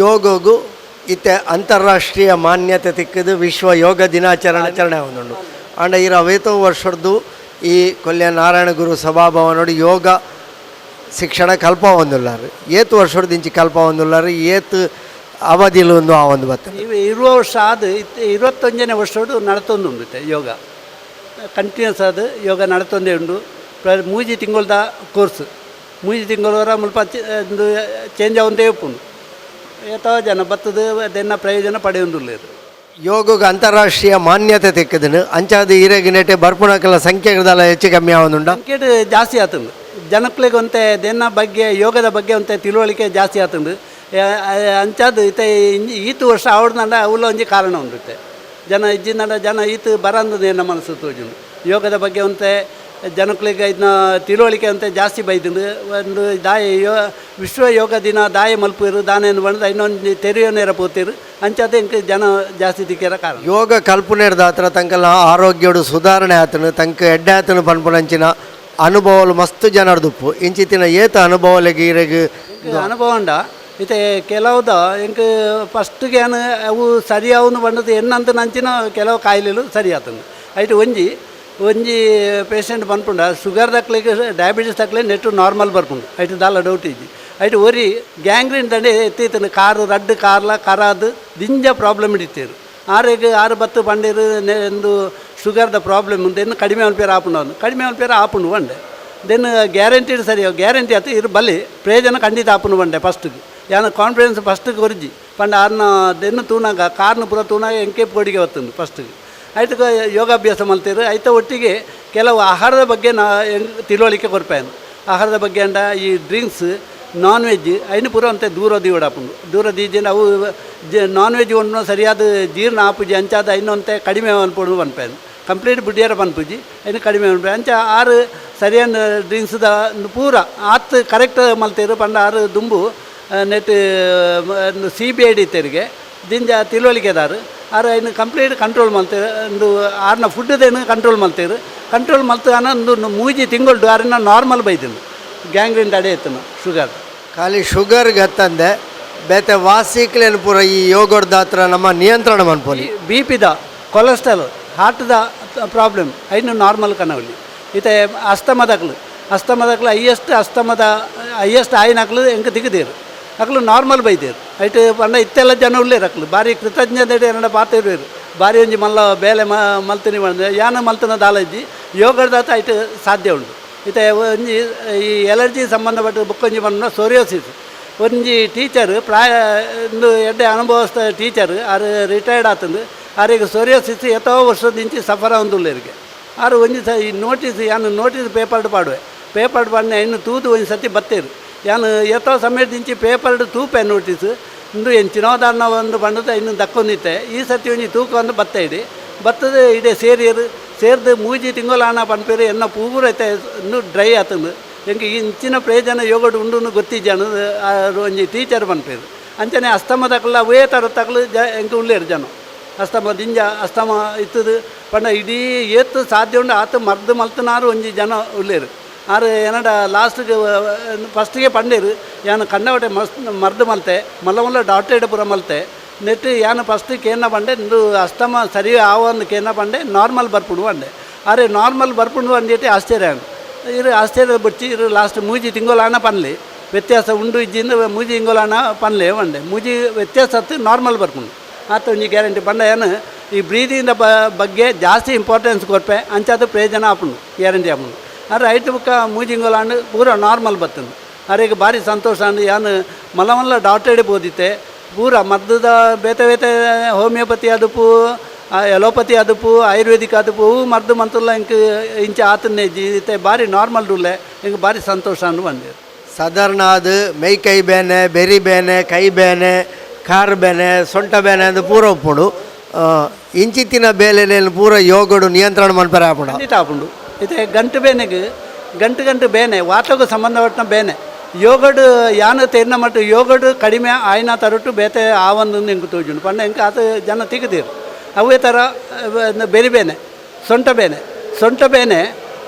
ಯೋಗಗೂ ಇತ್ತೆ ಅಂತಾರಾಷ್ಟ್ರೀಯ ಮಾನ್ಯತೆ ತಿಕ್ಕದು ವಿಶ್ವ ಯೋಗ ದಿನಾಚರಣೆ ಒಂದುಂಡು ಅಂಡ ಇರ 50 ವರ್ಷದ್ದು ಈ ಕೊಲ್ಯ ನಾರಾಯಣ ಗುರು ಸಭಾಭವನೋಡು ಯೋಗ ಶಿಕ್ಷಣ ಕಲ್ಪ ಹೊಂದುಲ್ಲಾರು ಏತು ವರ್ಷದ ಇಂಚಿ ಕಲ್ಪ ಹೊಂದುಲ್ಲಾರು ಏತು ಅವಧಿಲು ಒಂದು ಆ ಒಂದು ಬತ್ತ 20 ವರ್ಷ ಆದ 21ನೇ ವರ್ಷೋಡು ನಡತೊಂದುಂಡು ಯೋಗ ಕಂಟಿನ್ಯೂಸ್ ಆದ ಯೋಗ ನಡತೊಂದೇ ಉಂಡು ಮೂಜಿ ತಿಂಗಳದ ಕೋರ್ಸ್ ಮೂಜಿ ತಿಂಗಳವರ ಮುಲ್ಪ ಒಂದು ಚೇಂಜ್ ಆವಂತೇ ಉಪ್ಪುಂಡು ಏತೋ ಜನ ಬತ್ತದ ಅದನ್ನ ಪ್ರಯೋಜನ ಪಡೆಯುವುದಿಲ್ಲ. ಯೋಗಕ್ಕೆ ಅಂತಾರಾಷ್ಟ್ರೀಯ ಮಾನ್ಯತೆ ತೆಕ್ಕದನು ಅಂಚಾದ ಈರೆಗಿನೆಟೆ ಬರ್ಪುಣಕ್ಕೆಲ್ಲ ಸಂಖ್ಯೆಗಳೆಲ್ಲ ಹೆಚ್ಚು ಕಮ್ಮಿ ಆವೊಂದುಂಡ ಸಂಖ್ಯೆ ಜಾಸ್ತಿ ಆತಂದು ಜನಕ್ಲಿಗೆ ಒಂತೆ ದೆನ್ನ ಬಗ್ಗೆ ಯೋಗದ ಬಗ್ಗೆ ಒಂತೆ ತಿಳುವಳಿಕೆ ಜಾಸ್ತಿ ಆತಂದು ಅಂಚಾದ ಇತ್ತೆ ಈತು ವರ್ಷ ಆವಡ್ದಂಡ ಅವಲ್ಲ ಒಂಜಿ ಕಾರಣ ಉಂಡುತ್ತೆ ಜನ ಇಜ್ಜಿಂದ ಜನ ಈತು ಬರಂದು ನನ್ನ ಮನಸ್ಸು ತೋಜುಂಡು ಯೋಗದ ಬಗ್ಗೆ ಒಂತೆ ಜನಕ್ಲಿಗೆ ಇದನ್ನ ತಿಳುವಳಿಕೆ ಅಂತ ಜಾಸ್ತಿ ಬೈದಂಡು ಒಂದು ವಿಶ್ವ ಯೋಗ ದಿನ ದಾಯ ಮಲ್ಪರು ದಾನೆಯನ್ನು ಬಂದು ಇನ್ನೊಂದು ತೆರೆಯೋ ನೇರ ಪೋತಿರು ಅಂಚತೆ ಇಂಕ ಜನ ಜಾಸ್ತಿ ತಿಕ್ಕಿರ ಕಾರಣ ಯೋಗ ಕಲ್ಪನೆ ಹಿಡ್ದಾತ್ರ ತಂಕಲ್ಲ ಆರೋಗ್ಯಡು ಸುಧಾರಣೆ ಆತನು ತಂಕ ಎಡ್ಡೆ ಆತನು ಪನ್ಪುನಂಚಿನ ಅನುಭವಲು ಮಸ್ತ್ ಜನರ್ದುಪ್ಪು ಇಂಚಿತ್ತಿನ ಏತ ಅನುಭವಲೆಗೆ ಇರೆಗೆ ಅನುಭವ ಉಂಡ ಇತ್ತೆ ಕೆಲವುದ ಇಂಕ ಫಸ್ಟ್ಗೆ ಅವು ಸರಿಯಾವನ್ನು ಬಂದದ್ದು ಎನ್ನಂತ ನಂಚಿನ ಕೆಲವು ಕಾಯಿಲೆಗಳು ಸರಿ ಆತನು ಐಟು ಒಂಜಿ ಪೇಷಂಟ್ ಪನ್ಪುಂಡ ಶುಗರ್ ತಕ್ಲಿಗೆ ಡಯಾಬಿಟಿಸ್ ತಕ್ಲೆ ನೆಟ್ಟು ನಾರ್ಮಲ್ ಬರ್ಪುಂಡು ಐಟು ದಾಲ ಡೌಟ್ ಇಜ್ಜಿ ಐಟು ಒರಿ ಗ್ಯಾಂಗ್ರೀನ್ ದಂಡೆ ಎತ್ತಿತ್ತನು ಕಾರು ರಡ್ಡು ಕಾರ್ಲ ಕರಾದು ದಿಂಜ ಪ್ರಾಬ್ಲಮ್ ಇಡಿತ್ತೇರು ಆರೆಗೆ 6-10 ಪಂಡೇರು ಒಂದು ಶುಗರ್ದ ಪ್ರಾಬ್ಲಮ್ ದೆನ್ನು ಕಡಿಮೆ ಮಲ್ಪೇರು ಆಪುಂಡು ಅವನು ಕಡಿಮೆ ಮಲ್ಪೇರು ಆಪುಂಡು ಬಂಡೆ ದೆನ್ ಗ್ಯಾರಂಟಿಡ್ ಸರಿ ಗ್ಯಾರಂಟಿ ಆಯ್ತು ಇರು ಬಲ್ಲಿ ಪ್ರಯೋಜನ ಖಂಡಿತ ಆಪುಂಡು ಬಂಡೆ ಫಸ್ಟಿಗೆ ಯಾನ ಕಾನ್ಫಿಡೆನ್ಸ್ ಫಸ್ಟಿಗೆ ಒರಿಜಿ ಪಂಡ ಆರ್ನ ದೆನ್ನು ತೂನಾಗ ಕಾರ್ನ ಪೂರ ತೂನಾಗ ಎಂಕೆ ಪೋಡಿಗೆ ಹೊತ್ತುಂಡು ಫಸ್ಟಿಗೆ ಆಯ್ತು ಯೋಗಾಭ್ಯಾಸ ಮಲ್ತೀರು ಆಯ್ತು ಒಟ್ಟಿಗೆ ಕೆಲವು ಆಹಾರದ ಬಗ್ಗೆ ತಿಳುವಳಿಕೆ ಕೊರ್ಪಾಯನು ಆಹಾರದ ಬಗ್ಗೆ ಅಂಡ ಈ ಡ್ರಿಂಕ್ಸ್ ನಾನ್ ವೆಜ್ ಐನು ಪೂರ ಅಂತೆ ದೂರ ದೀವಡಾಪುಂಡು ದೂರ ದೀಜಿನ ಅವು ನಾನ್ ವೆಜ್ ಒಂದು ಸರಿಯಾದ ಜೀರ್ಣ ಆಪುಜಿ ಅಂಚಾದ ಐನೊಂತೆ ಕಡಿಮೆ ಅನ್ಪುಡು ಪನ್ಪಾಯನು ಕಂಪ್ಲೀಟ್ ಬುಡ್ಡಿಯರ ಪನ್ಪುಜಿ ಐನು ಕಡಿಮೆ ಅನ್ಪ ಅಂಚ 6 ಸರಿಯಾದ ಡ್ರಿಂಕ್ಸ್ದ ಪೂರ ಆತ್ ಕರೆಕ್ಟ್ ಮಲ್ತೀರು ಪಂಡ 6 ದುಂಬು ನೆಟ್ CBID ತೆರಿಗೆ ದಿಂಜ ತಿಳುವಳಿಕೆದಾರು ಆರು ಐನು ಕಂಪ್ಲೀಟ್ ಕಂಟ್ರೋಲ್ ಮಲ್ತೇವೆ ಒಂದು ಆರ್ನ ಫುಡ್ಡದೇನು ಕಂಟ್ರೋಲ್ ಮಲ್ತು ಒಂದು 3 ತಿಂಗಳು ಆರನ್ನ ನಾರ್ಮಲ್ ಬೈತೀನಿ ಗ್ಯಾಂಗ್ರೀನ್ ತಡೆ ಇತ್ತು ಶುಗರ್ ಖಾಲಿ ಶುಗರ್ ಗತ್ತಂದೆ ಬೇತೆ ವಾಸಿಕ್ಲೇನು ಪೂರ ಈ ಯೋಗದ ಹತ್ರ ನಮ್ಮ ನಿಯಂತ್ರಣ ಮನ್ಪೋಲಿ BP ಕೊಲೆಸ್ಟ್ರಾಲ್ ಹಾರ್ಟ್ದ ಪ್ರಾಬ್ಲಮ್ ಐನು ನಾರ್ಮಲ್ ಕನವಲ್ಲಿ ಇತ್ತೆ ಅಸ್ತಮದಕ್ಲು ಹೈಯೆಸ್ಟ್ ಆಯ್ನಕ್ಲು ಎಂಕ ದಿಗದೇರು ಅಕ್ಲು ನಾರ್ಮಲ್ ಬೈದೇರು ಐಟು ಪಂಡ ಇತ್ತೆಲ್ಲ ಜನ ಉಳ್ಳೇರು ಅಕ್ಲು ಭಾರಿ ಕೃತಜ್ಞತೆ ಏನಡ ಪಾತಿರು ಭಾರಿ ಒಂಜಿ ಮಲ್ಲ ಬೇಲೆ ಮಲ್ತಿನಿ ಮಾಡಿದೆ ಯಾನ ಮಲ್ತನ ದಾಲಜ್ಜಿ ಯೋಗದಾತ ಐಟು ಸಾಧ್ಯ ಉಂಟು ಇತ್ತೆ ಒಂಜಿ ಈ ಎಲರ್ಜಿ ಸಂಬಂಧಪಟ್ಟ ಬುಕ್ಕೊಂಜಿ ಬಂದ ಸೋರಿಯೋಸಿಸ್ ಒಂಜಿ ಟೀಚರ್ ಒಂದು ಎಡ್ಡೆ ಅನುಭವಸ್ಥ ಟೀಚರ್ ಆರು ರಿಟೈರ್ಡ್ ಆತಂದು ಆರಿಗೆ ಸೋರಿಯೋಸಿಸ್ ಎಷ್ಟೋ ವರ್ಷದಿಂಚಿ ಸಫರ ಒಂದುಳ್ಳೇರಿಗೆ ಆರು ಒಂಜಿ ಈ ನೋಟಿಸ್ ಪೇಪರ್ಡ್ ಪಾಡುವೆ ಇನ್ನು ತೂದು ಒಂಜಿ ಸತಿ ಬತ್ತೇರು ಯಾನು ಎಷ್ಟೋ ಸಮಯದಿಂಚಿ ಪೇಪರ್ಡ್ ತೂಪೆ ನೋಟಿಸ್ ಇಂದು ಎಂಚಿನೋದಾರಣ ಒಂದು ಬಂದದ ಇನ್ನು ದಕ್ಕೊಂದಿತ್ತೆ ಈ ಸತಿ ಒಂಜಿ ತೂಕ ಒಂದು ಬತ್ತ ಬತ್ತದ ಇಡೆ ಸೇರ್ದು 3 ತಿಂಗಳಾನ ಪನ್ಪೇರು ಎನ್ನ ಪೂರೈತೆ ಇನ್ನು ಡ್ರೈ ಆತಂದು ಎಂಗೆ ಇಂಚಿನ ಪ್ರಯೋಜನ ಯೋಗಡು ಉಂಡು ಗೊತ್ತಿಜ್ಜಾನು ಒಂಜಿ ಟೀಚರ್ ಪನ್ಪೇರು ಅಂಚನೆ ಅಸ್ತಮದಕ್ಕೆಲ್ಲ ಅವೇ ಥರ ತಗಲು ಎಂಗೆ ಉಳ್ಳೇರು ಜನ ಅಸ್ತಮ ಇತ್ತದು ಪಂಡ ಇಡೀ ಏತ್ತು ಸಾಧ್ಯ ಉಂಡು ಆತ ಮರ್ದು ಮಲ್ತನಾರು ಒಂಜಿ ಜನ ಉಳ್ಳೇರು ಆರು ಏನಡ ಲಾಸ್ಟ್ಗೆ ಫಸ್ಟಿಗೆ ಪಂಡೇರು ಯಾನು ಕಂಡವಟೆ ಮರ್ದು ಮಲ್ತೆ ಮಲ್ಲ ಡಾಕ್ಟರೇಟ್ ಪೂರ ಮಲ್ತೆ ನೆಟ್ಟು ಯಾನು ಫಸ್ಟಿಗೆ ಏನ ಬಂಡೆ ಇಂದು ಅಸ್ತಮ ಸರಿ ಆವೊಂದು ಕೇನ ಬಂಡೆ ನಾರ್ಮಲ್ ಬರ್ಪುಡು ಬಂಡೆ ಆರೆ ನಾರ್ಮಲ್ ಬರ್ಪುಡು ಅಂದೇಟಿ ಆಶ್ಚರ್ಯ ಆಶ್ಚರ್ಯ ಬಿಡ್ಚಿ ಲಾಸ್ಟ್ 3 ತಿಂಗಳಾನ ಪನ್ಲಿ ವ್ಯತ್ಯಾಸ ಉಂಡು ಇಜ್ಜಿಂದ 3 ತಿಂಗಳಾನ ಪನ್ಲೆ ಬಂಡೆ 3 ವ್ಯತ್ಯಾಸ ಹತ್ತು ನಾರ್ಮಲ್ ಬರ್ಪುಂಡು ಆತ ಒಂಜಿ ಗ್ಯಾರಂಟಿ ಪಂಡ ಏನು ಈ ಬ್ರೀದಿಂದ ಬಗ್ಗೆ ಜಾಸ್ತಿ ಇಂಪಾರ್ಟೆನ್ಸ್ ಕೊರ್ಪೆ ಅಂಚಾದ ಪ್ರಯೋಜನ ಆಪುಂಡು ಗ್ಯಾರಂಟಿ ಆಪುಂಡು ಆದ್ರೆ ಐಟು ಬುಕ್ಕ 3 ತಿಂಗಳಾಂಡು ಪೂರ ನಾರ್ಮಲ್ ಬರ್ತಂದು ಅರೆಗೆ ಭಾರಿ ಸಂತೋಷ ಅಂದು ಯಾನು ಮಲ್ಲ ಡಾಕ್ಟರೇಟ್ ಬೋದಿತ್ತೆ ಪೂರ ಮದ್ದದ ಬೇತೆ ಹೋಮಿಯೋಪತಿ ಅದುಪು ಎಲೋಪತಿ ಅದುಪು ಆಯುರ್ವೇದಿಕ್ ಅದುಪು ಮದ್ದು ಮಂತುಲ್ಲ ಇಂಚ ಆತನ್ನೇ ಜೀತೆ ಭಾರಿ ನಾರ್ಮಲ್ ರೂಲೆ ಹಿಂಗೆ ಭಾರಿ ಸಂತೋಷ ಅಂದು ಬಂದಿರು ಸಾಧಾರಣ ಅದು ಮೈ ಕೈ ಬೇನೆ ಬೆರಿ ಬೇನೆ ಕೈ ಬೇನೆ ಕಾರು ಬೇನೆ ಸೊಂಟ ಬೇನೆ ಅದು ಪೂರ ಒಪ್ಪುಡು ಇಂಚಿತ್ತಿನ ಬೇಲೆಯಲ್ಲಿ ಪೂರ ಯೋಗಡು ನಿಯಂತ್ರಣ ಮನ್ಪರ ಆಪುಂಡು ಖಂಡಿತ ಆಪುಂಡು ಇತ್ತೆ ಗಂಟು ಬೇನೆ ವಾತಗೂ ಸಂಬಂಧಪಟ್ಟ ಬೇನೆ ಯೋಗಡು ಯಾನು ತೆನ್ನ ಮಟ್ಟು ಯೋಗಡು ಕಡಿಮೆ ಆಯ್ನ ತರಟು ಬೇತೆ ಆವೊಂದು ಎಂಕು ತೋಜುಂಡು ಪಂಡ ಎಂಕ ಆತ ಜನ ತಿಗದಿರು ಅವೇ ಥರ ಬೇನೆ ಸೊಂಟ ಬೇನೆ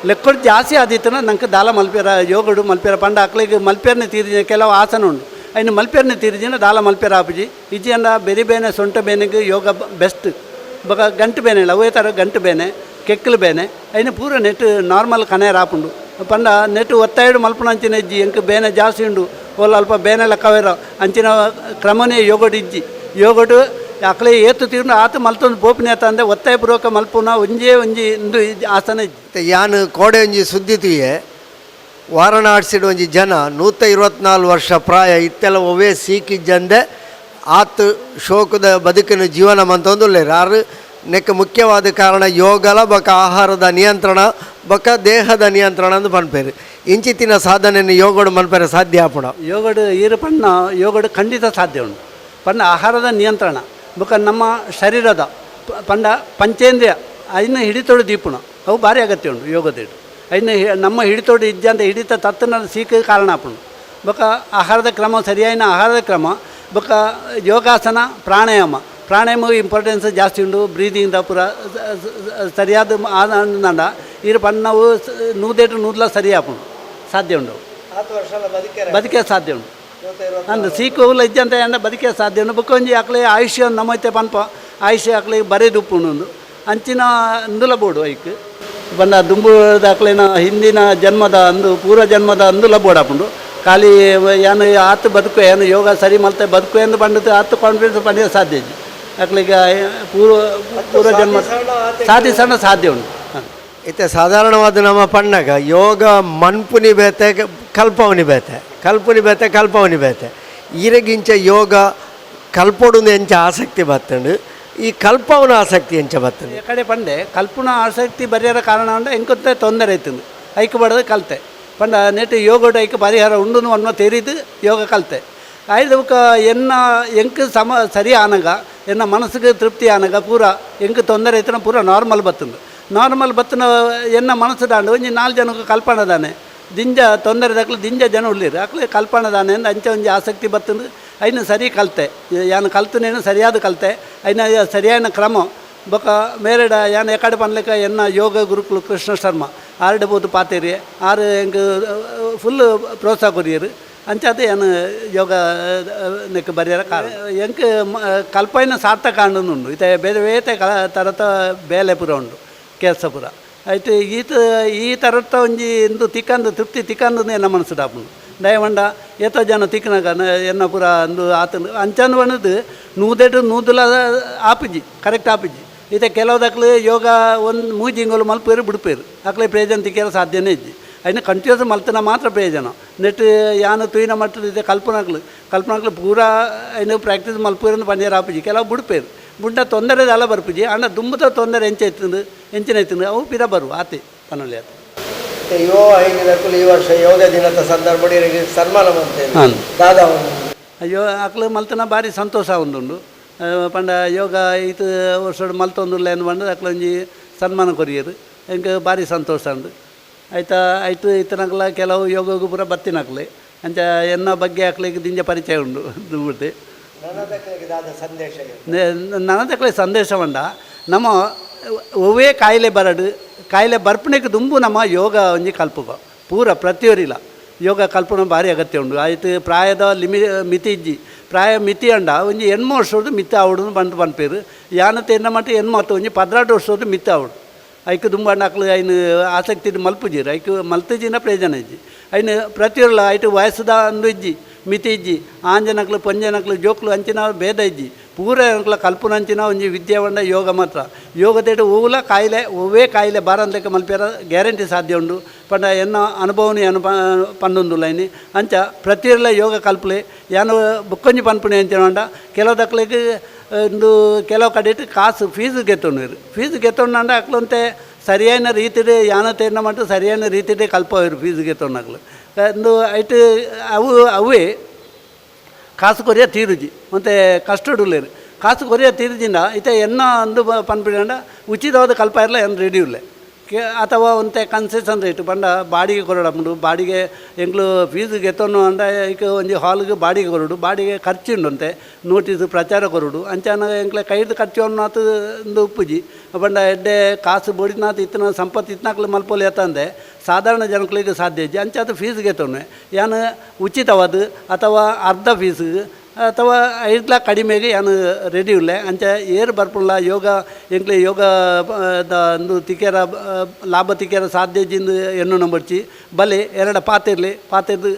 ಲೆಕ್ಕಡು ಜಾಸ್ತಿ ಆದಿತ್ತನ ನಂಗೆ ದಾಲ ಮಲ್ಪೇರ ಯೋಗಡು ಮಲ್ಪೇರ ಪಂಡ ಅಕ್ಲಿಗೆ ಮಲ್ಪೇರನೆ ತೀರಿದ ಕೆಲವು ಆಸನ ಉಂಡು ಅಯ್ನು ಮಲ್ಪೇರ್ನ ತಿರ್ಜಿನ ದಾಲ ಮಲ್ಪೇರ ಆಪುಜಿ ಇಜ್ಜಿ ಅಂಡ ಬೆರಿ ಬೇನೆ ಸೊಂಟ ಬೇನೆಗೆ ಯೋಗ ಬೆಸ್ಟ್ ಬೊಕ ಗಂಟು ಬೇನೆ ಇಲ್ಲ ಅವೇ ಥರ ಗಂಟು ಬೇನೆ ಕೆಕ್ಕಲು ಬೇನೆ ಅಯ್ನ ಪೂರ ನೆಟ್ ನಾರ್ಮಲ್ ಕನೆ ರಾಪುಂಡು ಪಂಡ ನೆಟ್ ಒತ್ತಾಯಿಡು ಮಲ್ಪನ ಅಂಚಿನ ಇಜ್ಜಿ ಎಂಕ್ ಬೇನೆ ಜಾಸ್ತಿ ಉಂಡು ಒಲ್ಲ ಅಲ್ಪ ಬೇನೆ ಲೆಕ್ಕವೇರ ಅಂಚಿನ ಕ್ರಮನೇ ಯೋಗಡು ಇಜ್ಜಿ ಯೋಗಡು ಅಕ್ಲೆ ಏತು ತೀರ್ನು ಆತ ಮಲ್ತೊಂದು ಬೋಪಿನ ಅಂದ್ರೆ ಒತ್ತಾಯ ಪೂರ್ವಕ ಮಲ್ಪುನ ಒಂಜಿ ಇಂದು ಆಸನ ಇಜ್ಜಿ ಯಾನು ಕೋಡೆ ಒಂಜಿ ಸುದ್ದಿತಿಯೇ ವಾರಣಾಸಿಡು ಒಂಜಿ ಜನ 124 ವರ್ಷ ಪ್ರಾಯ ಇತ್ತೆಲ್ಲ ಒವೇ ಸೀಕಿಜ್ಜಂದೆ ಆತು ಶೋಕದ ಬದುಕಿನ ಜೀವನ ಮಂತೊಂದುಲ್ಲೇರು ಆರು ನೆಕ್ ಮುಖ್ಯವಾದ ಕಾರಣ ಯೋಗಲ ಬೊಕ ಆಹಾರದ ನಿಯಂತ್ರಣ ಬೊಕ ದೇಹದ ನಿಯಂತ್ರಣ ಅಂದು ಪನ್ಪೇರು ಇಂಚಿತ್ತಿನ ಸಾಧನೆಯನ್ನು ಯೋಗಡು ಮನ್ಪೇರೆ ಸಾಧ್ಯ ಆಪುಣ ಯೋಗಡು ಈರು ಪಣ್ಣ ಯೋಗಡು ಖಂಡಿತ ಸಾಧ್ಯ ಉಂಟು ಪಂಡ ಆಹಾರದ ನಿಯಂತ್ರಣ ಬೊಕ ನಮ್ಮ ಶರೀರದ ಪಂಡ ಪಂಚೇಂದ್ರಿಯ ಅಯ್ನ ಹಿಡಿತೋಡು ದೀಪುಣ ಅವು ಭಾರಿ ಅಗತ್ಯ ಉಂಟು ಯೋಗದೇಡು ಅಯ್ನ ನಮ್ಮ ಹಿಡಿತೋಡು ಇಜ್ಜಂತ ಹಿಡಿತ ತತ್ತನ ಸೀಕ ಕಾರಣ ಆಪುಂಡು ಬೊಕ ಆಹಾರದ ಕ್ರಮ ಸರಿಯಾದ ಆಹಾರದ ಕ್ರಮ ಬೊಕ ಯೋಗಾಸನ ಪ್ರಾಣಾಯಾಮ ಇಂಪಾರ್ಟೆನ್ಸ್ ಜಾಸ್ತಿ ಉಂಡು ಬ್ರೀದಿಂಗ್ದ ಪೂರ ಸರಿಯಾದ ಆನಂದ ಇರು ಪಣ್ಣವು ನೂದೆಟ್ಟು ಸರಿ ಆಪುಂಡು ಸಾಧ್ಯ ಉಂಡು ಬದುಕೆ ಸಾಧ್ಯ ಉಂಡು ಅಂದು ಸೀಕೋಲ ಇಜ್ಜಂತ ಎಂಡ ಬದುಕೆ ಸಾಧ್ಯ ಉಂಡು ಬೊಕ್ಕ ಒಂಜಿ ಅಕ್ಲೆ ಆಯುಷ್ಯ ನಮ್ಮೈತೆ ಪನ್ಪ ಆಯುಷ್ಯ ಅಕ್ಲೆ ಬರೇದು ಉಪ್ಪುಂಡು ಅಂಚಿನ ಅಂದುಲ ಬೋಡು ಐಕ್ ಬಂದ ದುಂಬುದ ಅಕ್ಲೆನ ಹಿಂದಿನ ಜನ್ಮದ ಅಂದು ಪೂರ್ವ ಜನ್ಮದ ಅಂದುಲ ಬೋಡು ಆಪುಂಡು ಖಾಲಿ ಏನು ಆತು ಬದುಕು ಏನು ಯೋಗ ಸರಿ ಮಲ್ತೆ ಬದುಕು ಎಂದು ಬಂಡದು ಆತು ಕಾನ್ಫಿಡೆನ್ಸ್ ಪಂಡಿದ ಸಾಧ್ಯ ಇಜ್ಜಿ ಅಕ್ಲಿಗೆ ಪೂರ್ವ ಜನ್ಮ ಸಾಧಿಸೋಣ ಸಾಧ್ಯ ಉಂಟು ಇತ್ತೆ ಸಾಧಾರಣವಾದ ನಮ್ಮ ಪಣ್ಣಗ ಯೋಗ ಮನ್ಪುನಿ ಬೇತೆ ಕಲ್ಪವನಿ ಬೇತೆ ಕಲ್ಪವನಿ ಬೇತೆ ಈರಗಿಂಚ ಯೋಗ ಕಲ್ಪೊಡು ಎಂಚ ಆಸಕ್ತಿ ಬತ್ತಂಡು ಈ ಕಲ್ಪವನ ಆಸಕ್ತಿ ಎಂಚ ಬತ್ತಂಡು ಕಡೆ ಪಂಡೆ ಕಲ್ಪನ ಆಸಕ್ತಿ ಬರೆಯರ ಕಾರಣ ಉಂಡ ಎಂಕೊತ್ತೆ ತೊಂದರೆ ಆಯ್ತಂದು ಐಕ್ ಬಡದು ಕಲ್ತೆ ಪಂಡ ನೆಟ್ಟು ಯೋಗಡು ಐಕ್ ಪರಿಹಾರ ಉಂಡು ಅನ್ನೋ ತೆರಿದು ಯೋಗ ಕಲ್ತೆ ಆಯ್ದವಕ್ಕ ಎನ್ನ ಎಂಕ್ ಸರಿ ಆನಗ ಎನ್ನ ಮನಸ್ಸಿಗೆ ತೃಪ್ತಿ ಆನಗ ಪೂರ ಎಂಕ್ ತೊಂದರೆ ಐತನ ಪೂರ ನಾರ್ಮಲ್ ಬತ್ತನ ಎನ್ನ ಮನಸ್ಸು ದಾಂಡು ಒಂಜಿ 4 ಜನಕ್ಕೆ ಕಲ್ಪನದಾನೆ ದಿಂಜ ತೊಂದರೆ ದಕ್ಲು ದಿಂಜ ಜನ ಉಳ್ಳಿರು ಅಕ್ಲೆ ಕಲ್ಪನದಾನೆ ಅಂದು ಅಂಚೆ ಒಂಜಿ ಆಸಕ್ತಿ ಬತ್ತಂದು ಐನ ಸರಿ ಕಲ್ತೆ ಯಾನು ಕಲ್ತನೇನು ಸರಿಯಾದ ಕಲ್ತೆ ಐನ ಸರಿಯಾದ ಕ್ರಮ ಬೊಕ ಮೇರೆಡ ಯಾನು ಎಕಡೆ ಪನ್ಲೆಕ್ಕ ಎನ್ನ ಯೋಗ ಗುರುಕುಲು ಕೃಷ್ಣ ಶರ್ಮ ಆರ್ಡೆ ಬೋದು ಪಾತೇರಿ ಆರು ಎಂಕ್ ಫುಲ್ ಪ್ರೋತ್ಸಾಹ ಕೊರಿಯರು ಅಂಚಾದ ಏನು ಯೋಗ ನೆಕ್ ಬರೆಯರ ಕಾರಣ ಎಂಕ್ ಕಲ್ಪನ ಸಾರ್ಥಕ ಅಂಡುಂಡು ಇತ್ತೆ ಬೇರೆ ಬೇತೆ ತರತ ಬೇಲೆ ಪುರ ಉಂಡು ಕೆಲಸ ಪುರ ಆಯ್ತು ಈ ಥರತ್ತ ಒಂಜಿ ಇಂದು ತಿಕ್ಕಂದು ತೃಪ್ತಿ ತಿಕ್ಕಂದು ಎನ್ನ ಮನಸ್ಸು ದಾಪುಂಡು ದಯವಂಡ ಏತೋ ಜನ ತಿಕ್ಕನಾಗ ಎನ್ನ ಪುರ ಅಂದು ಆತಂದು ಅಂಚಂದು ಬಣ್ಣದು ನೂದುಲ ಆಪಿಜಿ ಕರೆಕ್ಟ್ ಆಪಿಜಿ ಇತ್ತೆ ಕೆಲವುದಕ್ಲು ಯೋಗ ಒಂದು ಮೂಜಿಂಗೋಲು ಮಲ್ಪೇರು ಬಿಡ್ಪೇರು ಅಕ್ಲೆ ಪ್ರಯೋಜನ ತಿಕ್ಕಲು ಸಾಧ್ಯನೇ ಇಜ್ಜಿ അതിന് കണ്ടിന്യൂസ് മലത്തിന മാത്രം പ്രയോജനം എന്നിട്ട് ഞാൻ തുയിന മറ്റു ಕಲ್ಪನಾಕ್ಲು ಪೂರ അതിന് ಪ್ರಾಕ್ಟೀಸ್ ಮಲ್ಪೂರನ್ನು ಪಂಜರಾಪಿಜಿ ಕೆಲವು ಬಿಡ್ಪೇರು ಬುಡ್ಡ ತೊಂದರೆ ಅಲ್ಲ ಬರ್ಪಿಜಿ ಅಣ್ಣ ದುಂಬದ ತೊಂದರೆ ಎಂಚಿನೈತಂದು ಅವು ಪಿರ ಬರು ಆತೆ ಪನೊಲಿ ಆತ ಈ ವರ್ಷ ಯೋಗ ದಿನದ ಸಂದರ್ಭ ಸನ್ಮಾನ ದಾದಾ ಅಯ್ಯೋ ಅಕ್ಲು ಮಲ್ತನ ಭಾರಿ ಸಂತೋಷ ಒಂದುಂಡು ಪಂಡ ಯೋಗ ಇದು ವರ್ಷ ಮಲ್ತೊಂದುಲ್ಲ ಎಂದು ಬಂದು ಅಕ್ಲು ಒಂಜಿ ಸನ್ಮಾನ ಕೊರಿಯರು ಎಂಗೆ ಭಾರಿ ಸಂತೋಷ ಉಂಡು ಆಯ್ತು ಇತನಕ್ಲ ಕೆಲವು ಯೋಗಗೂ ಪೂರ ಬತ್ತಿನಕ್ಲೆ ಅಂಚ ಎನ್ನ ಬಗ್ಗೆ ಹಾಕ್ಲಿಕ್ಕೆ ದಿಂಜ ಪರಿಚಯ ಉಂಡು ದುಂಬುತ್ತೆ ನನದಕ್ಲೆ ಸಂದೇಶ ಬಂಡ ನಮ್ಮ ಒವೇ ಕಾಯಿಲೆ ಬರಡು ಕಾಯಿಲೆ ಬರ್ಪಣೆಗೆ ದುಂಬು ನಮ್ಮ ಯೋಗ ಒಂಜಿ ಕಲ್ಪುಗ ಪೂರ ಪ್ರತಿಯೊರಿಲ್ಲ ಯೋಗ ಕಲ್ಪನೆ ಭಾರಿ ಅಗತ್ಯ ಉಂಡು ಆಯ್ತು ಪ್ರಾಯದ ಮಿತಿ ಇಜ್ಜಿ ಪ್ರಾಯ ಮಿತಿ ಅಂಡ ಒಂಜಿ 8 ವರ್ಷದ ಮಿತಿ ಆವಡು ಬಂದು ಪನ್ಪೇರು ಯಾನತ್ತೆ ಎನ್ನ ಮಟ್ಟ 8 ಒಂಜಿ 16 ವರ್ಷದ ಮಿತಿ ಆವಡು ಐಕ್ ದುಂಬ ಅಕ್ಲು ಐನು ಆಸಕ್ತಿ ಮಲ್ಪುಜಿರು ಐಕ್ ಮಲ್ತಜಿನ ಪ್ರಯೋಜನ ಇಜ್ಜಿ ಐನು ಪ್ರತಿಯೊಲ್ಲ ಐಟು ವಯಸ್ಸದ ಅಂದು ಇಜ್ಜಿ ಮಿತಿ ಇಜ್ಜಿ ಆಂಜನಕ್ಲು ಪಂಜನಕ್ಲು ಜೋಕ್ಲು ಅಂಚಿನ ಭೇದ ಇಜ್ಜಿ ಪೂರ ಅನ್ಕಲ ಕಲ್ಪನ ಅಂಚಿನ ಒಂಜಿ ವಿದ್ಯೆ ಬಂಡ ಯೋಗ ಮಾತ್ರ ಯೋಗದೇಟು ಹೂಲ ಕಾಯಿಲೆ ಒವೇ ಕಾಯಿಲೆ ಬಾರಂತಕ್ಕೆ ಮಲ್ಪೇರ ಗ್ಯಾರಂಟಿ ಸಾಧ್ಯ ಉಂಡು ಪಂಡ ಎನ್ನ ಅನುಭವನಿ ಪಂದೊಂದುಲ್ಲ ಇನಿ ಅಂಚ ಪ್ರತಿಯೊಲ್ಲ ಯೋಗ ಕಲ್ಪಲೆ ಯಾನು ಬುಕ್ಕೊಂಜಿ ಪನ್ಪುಣಿ ಅಂಚನಂಡ ಕೆಲವು ದಕ್ಲಿಗೆ ಒಂದು ಕೆಲವು ಕಡೆ ಕಾಸು ಫೀಸ್ ಗೆತ್ತೊಂಡ ಅಕ್ಲಂತೆ ಸರಿಯಾದ ರೀತಿಡೆ ಯಾನ ತೇರ್ನ ಮಟ್ಟ ಸರಿಯಾದ ರೀತಿಡೆ ಕಲ್ಪವರು ಫೀಸ್ ಗೆತ್ತೊಂಡಕ್ಲು ಒಂದು ಐಟು ಅವೇ ಕಾಸು ಕೊರಿಯ ತೀರುಜಿ ಮತ್ತು ಕಷ್ಟಡುಲ್ಲೇರು ಕಾಸು ಕೊರಿಯ ತೀರುಜಿಂದ ಇತ್ತೆ ಎನ್ನ ಅಂದು ಪನ್ಪಿಡ ಉಚಿತವಾದ ಕಲ್ಪ ಇರಲ್ಲ ಏನು ರೆಡಿ ಇಲ್ಲ ಅಥವಾ ಒಂತೆ ಕನ್ಸೆಷನ್ ರೇಟ್ ಪಂಡ ಬಾಡಿಗೆ ಕೊರಡು ಬಾಡಿಗೆ ಎಂಕ್ಲು ಫೀಸ್ಗೆ ಎತ್ತೋನು ಅಂಡ ಈಗ ಒಂಜಿ ಹಾಲ್ಗೆ ಬಾಡಿಗೆ ಕೊರಡು ಬಾಡಿಗೆ ಖರ್ಚುಂಡು ಅಂತೆ ನೋಟಿಸ್ ಪ್ರಚಾರ ಕೊರಡು ಅಂಚಾನ ಎಂಕ್ಲೆ ಕೈದು ಖರ್ಚು ಅನ್ನೋದು ಒಂದು ಉಪ್ಪುಜಿ ಪಂಡ ಎಡ್ಡೆ ಕಾಸು ಬೋಡಿನಾಥ ಇತ್ತಿನ ಸಂಪತ್ತು ಇತ್ನಾಕ್ಲು ಮಲ್ಪೋಲಿ ಎತ್ತಂದೆ ಸಾಧಾರಣ ಜನಗಳಿಗೆ ಸಾಧ್ಯ ಇಜ್ಜಿ ಅಂಚಾದ ಫೀಸ್ಗೆ ಎತ್ತೋನೆ ಯಾನು ಉಚಿತವಾದ ಅಥವಾ ಅರ್ಧ ಫೀಸ್ ಅಥವಾ ಐಟ್ಲ ಕಡಿಮೆಗೆ ಏನು ರೆಡಿ ಇಲ್ಲ ಅಂಚ ಏರು ಬರ್ಪುಲ್ಲ ಯೋಗ ಎಂಕ್ಲೆ ಯೋಗ ಒಂದು ತಿಕ್ಕೇರ ಲಾಭ ತಿಕ್ಕೇರ ಸಾಧ್ಯದಿಂದ ಎನ್ನು ನಂಬರ್ಚಿ ಬಲೆ ಎರಡು ಪಾತಿರ್ದು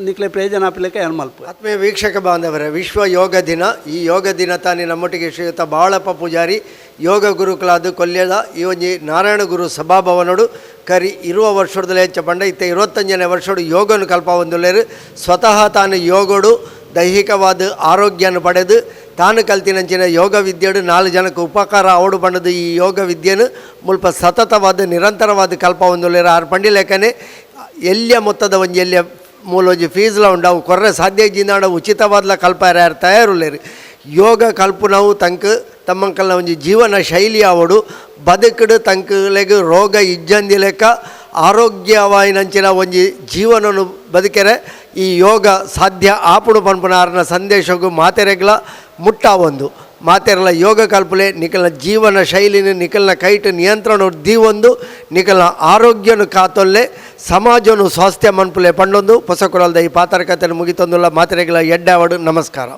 ನಿಕ್ಲೆ ಪ್ರಯೋಜನ ಆಪಲಿಕ್ಕೆ ಏನು ಮಲ್ಪ ಆತ್ಮೀಯ ವೀಕ್ಷಕ ಬಾಂಧವರೇ, ವಿಶ್ವ ಯೋಗ ದಿನ. ಈ ಯೋಗ ದಿನ ತಾನೇ ನಮ್ಮೊಟ್ಟಿಗೆ ಶ್ರೀಯುತ ಬಾಳಪ್ಪ ಪೂಜಾರಿ ಯೋಗ ಗುರುಕುಲಾದ ಕೊಲ್ಯದ ಈ ಒಂಜಿ ನಾರಾಯಣ ಗುರು ಸಭಾಭವನಡು ಕರಿ ಇರುವ ವರ್ಷದಲ್ಲಿ ಹೆಚ್ಚ ಪಂಡ ಇತ್ತ 25ನೇ ವರ್ಷಡು ಯೋಗನು ಕಲ್ಪ ಒಂದುಲ್ಲೇರು ಸ್ವತಃ ತಾನು ಯೋಗಡು ದೈಹಿಕವಾದ ಆರೋಗ್ಯನ ಪಡೆದು ತಾನು ಕಲ್ತಿನಂಚಿನ ಯೋಗ ವಿದ್ಯೆಡು 4 ಜನಕ್ಕೆ ಉಪಕಾರ ಅವಡು ಪಂಡದು ಈ ಯೋಗ ವಿದ್ಯೆನು ಮುಲ್ಪ ಸತತವಾದ ನಿರಂತರವಾದ ಕಲ್ಪ ಒಂದುಲ್ಲೇರು ಆರು ಪಂಡಿ ಲೆಕ್ಕನೆ ಎಲ್ಲಿಯ ಮೊತ್ತದ ಒಂಜಿ ಎಲ್ಲಿಯ ಮೂಲ ಒಂಜಿ ಫೀಸ್ಲ ಉಂಡು ಅವು ಕೊರ್ರೆ ಸಾಧ್ಯ ಇಜ್ಜಿಂದಾಂಡ ಉಚಿತವಾದ್ಲ ಕಲ್ಪ ಯಾರು ತಯಾರುಲ್ಲೇರು ಯೋಗ ಕಲ್ಪನವು ತಂಕ್ ತಮ್ಮಂಕಲ್ನ ಒಂಜಿ ಜೀವನ ಶೈಲಿ ಅವಡು ಬದುಕುಡು ತಂಕಲೆಗ್ ರೋಗ ಇಜ್ಜಂದಿ ಲೆಕ್ಕ ಆರೋಗ್ಯವಾಯಿನಂಚಿನ ಒಂಜಿ ಜೀವನನು ಬದುಕೆರೆ ಈ ಯೋಗ ಸಾಧ್ಯ ಆಪುಡು ಪನ್ಪುನಾರನ ಸಂದೇಶಗೂ ಮಾತೆರೆಗ್ಲ ಮುಟ್ಟ ಒಂದು ಮಾತೆರಲ ಯೋಗ ಕಲ್ಪಲೆ ನಿಕಲ್ನ ಜೀವನ ಶೈಲಿನ ನಿಕಲ್ನ ಕೈಟ್ ನಿಯಂತ್ರಣ ದೀವೊಂದು ನಿಕಲ್ನ ಆರೋಗ್ಯನು ಕಾತೊಲ್ಲೆ ಸಮಾಜನು ಸ್ವಾಸ್ಥ್ಯ ಮನ್ಪುಲೆ ಪಂಡೊಂದು ಹೊಸ ಕೊರಲ್ದ ಈ ಪಾತರಕತೆಯನ್ನು ಮುಗಿತೊಂದುಲ್ಲ ಮಾತೆರೆಗ್ಲ ಎಡ್ಡಾವಡು ನಮಸ್ಕಾರ.